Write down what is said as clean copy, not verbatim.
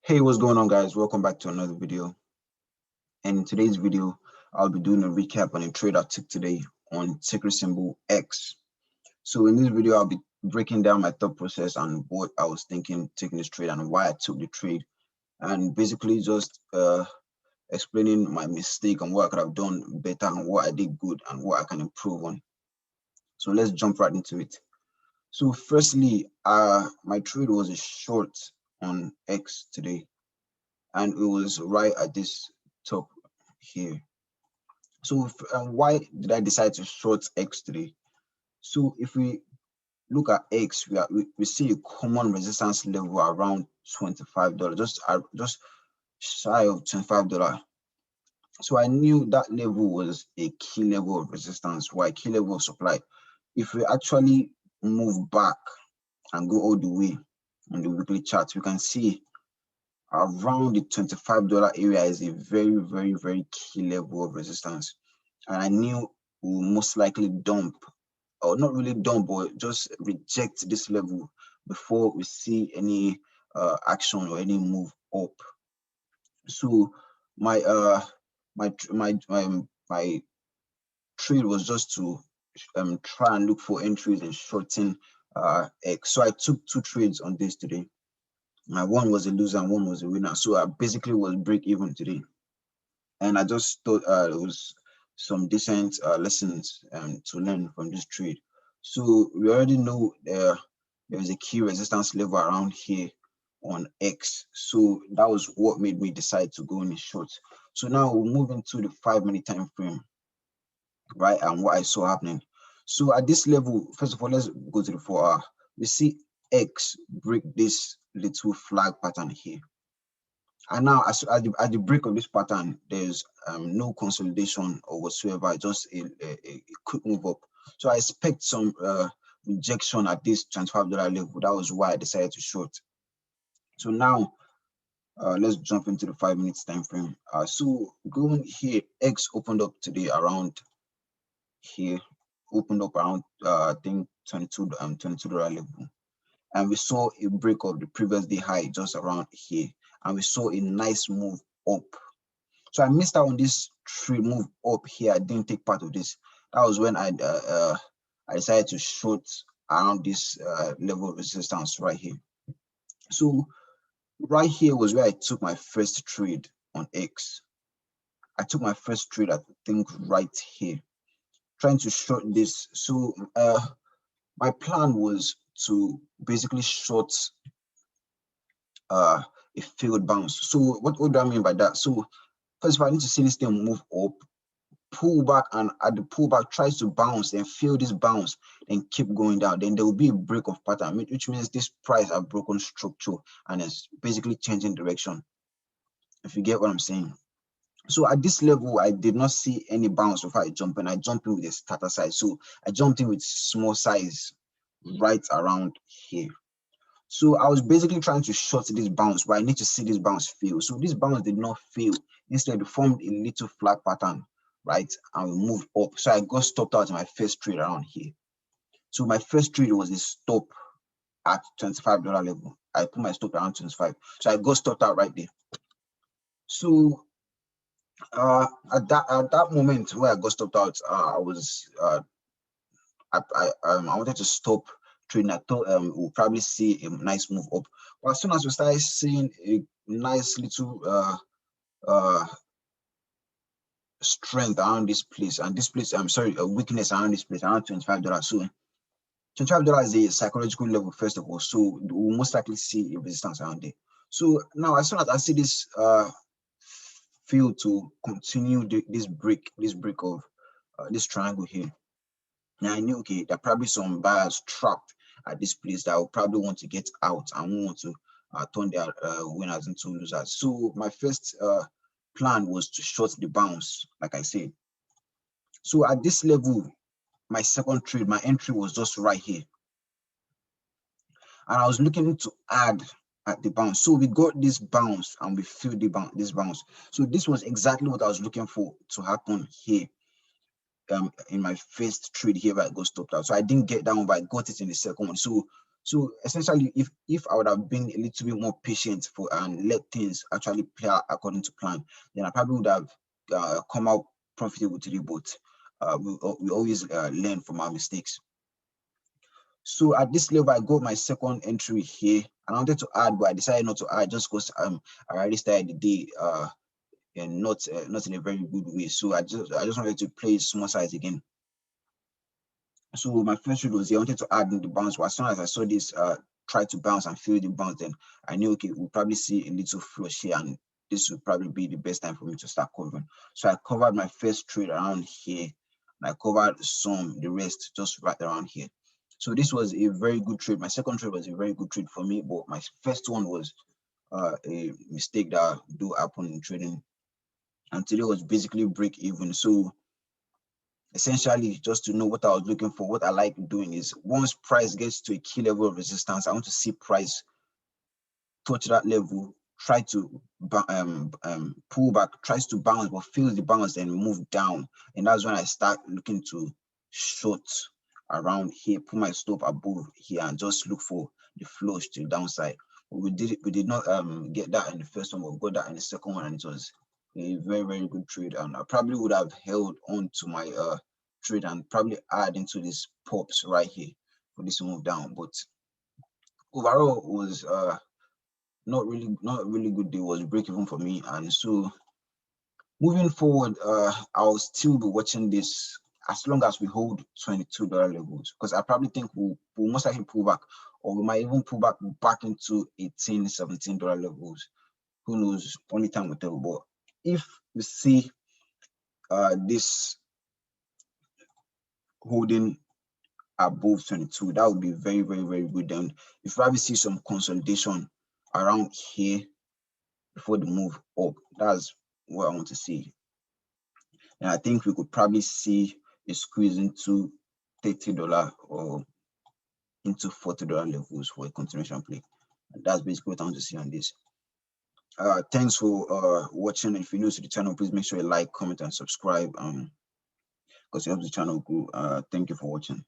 Hey, what's going on, guys? Welcome back to another video. And in today's video, I'll be doing a recap on a trade I took today on ticker symbol X. So in this video, I'll be breaking down my thought process and what I was thinking taking this trade and why I took the trade, and basically just explaining my mistake and what I could have done better and what I did good and what I can improve on. So let's jump right into it. So firstly, my trade was a short on X today, and it was right at this top here. So why did I decide to short X today? So if we look at X, we see a common resistance level around $25, just shy of $25. So I knew that level was a key level of resistance, or a key level of supply. If we actually move back and go all the way on the weekly chart, we can see around the $25 area is a very, very, very key level of resistance. And I knew we will most likely dump, or not really dump, but just reject this level before we see any action or any move up. So my my trade was just to try and look for entries and shorting X. So I took two trades on this today. One was a loser and one was a winner. So I basically was break even today. And I just thought it was some decent lessons to learn from this trade. So we already know there is a key resistance level around here on X. So that was what made me decide to go in a short. So now we'll move into the 5-minute time frame, right? And what I saw happening. So at this level, first of all, let's go to the 4 hour. We see X break this little flag pattern here. And now, at the break of this pattern, there's no consolidation or whatsoever, just a quick move up. So I expect some rejection at this $25 level. That was why I decided to short. So now, let's jump into the 5 minutes time frame. So going here, X opened up today around here, opened up around I think $22 level. And we saw a break of the previous day high just around here, and we saw a nice move up. So I missed out on this trade move up here. I didn't take part of this. That was when I decided to short around this level of resistance right here. So right here was where I took my first trade on X. I took my first trade, I think, right here, trying to short this. So my plan was to basically short a failed bounce. So what do I mean by that? So first of all, I need to see this thing move up, pull back, and at the pullback tries to bounce, then feel this bounce, then keep going down. Then there will be a break of pattern, which means this price have broken structure and it's basically changing direction, if you get what I'm saying. So at this level, I did not see any bounce before I jump in. I jumped in with a starter size. So I jumped in with small size right around here. So I was basically trying to short this bounce, but I need to see this bounce fail. So this bounce did not fail. Instead, it formed a little flag pattern, right? And we moved up. So I got stopped out in my first trade around here. So my first trade was a stop at $25 level. I put my stop around 25. So I got stopped out right there. So at that moment where I got stopped out, I wanted to stop trading. I thought we'll probably see a nice move up. But as soon as we started seeing a nice little strength around this place, and this place, I'm sorry, a weakness around this place, around $25. So $25 is a psychological level, first of all. So we'll most likely see a resistance around there. So now, as soon as I see this field to continue this break of this triangle here, now I knew, okay, there are probably some buyers trapped at this place that will probably want to get out and want to turn their winners into losers. So my first plan was to short the bounce, like I said. So at this level, my second trade, my entry was just right here. And I was looking to add at the bounce. So we got this bounce and we filled this bounce. So this was exactly what I was looking for to happen here. In my first trade here, where I got stopped out. So I didn't get that one, but I got it in the second one. So So essentially, if I would have been a little bit more patient for and let things actually play out according to plan, then I probably would have come out profitable today. But we always learn from our mistakes. So at this level, I got my second entry here, and I wanted to add, but I decided not to add just because I already started the day and not in a very good way. So I just wanted to play small size again. So my first trade was here. I wanted to add in the bounce, but as soon as I saw this try to bounce and feel the bounce, then I knew, okay, we'll probably see a little flush here, and this would probably be the best time for me to start covering. So I covered my first trade around here, and I covered the rest just right around here. So this was a very good trade. My second trade was a very good trade for me, but my first one was a mistake that do happen in trading, and today was basically break even. So essentially, just to know what I was looking for, what I like doing is once price gets to a key level of resistance, I want to see price touch that level, try to pull back, tries to bounce, but feels the bounce, then move down. And that's when I start looking to short around here, put my stop above here, and just look for the flush to the downside. But we did not get that in the first one, but got that in the second one, and it was a very, very good trade. And I probably would have held on to my trade and probably add into this pops right here for this move down. But overall was not really good day, was break even for me. And so moving forward, I'll still be watching this as long as we hold $22 levels, because I probably think we'll most likely pull back, or we might even pull back into $18, $17 levels. Who knows? Only time will tell. But if we see this holding above 22, that would be very, very, very good. Then if we probably see some consolidation around here before the move up, that's what I want to see. And I think we could probably see a squeeze into $30 or into $40 levels for a continuation play. And that's basically what I want to see on this. Thanks for watching. If you're new to the channel, please make sure you like, comment, and subscribe because it helps the channel grow. Thank you for watching.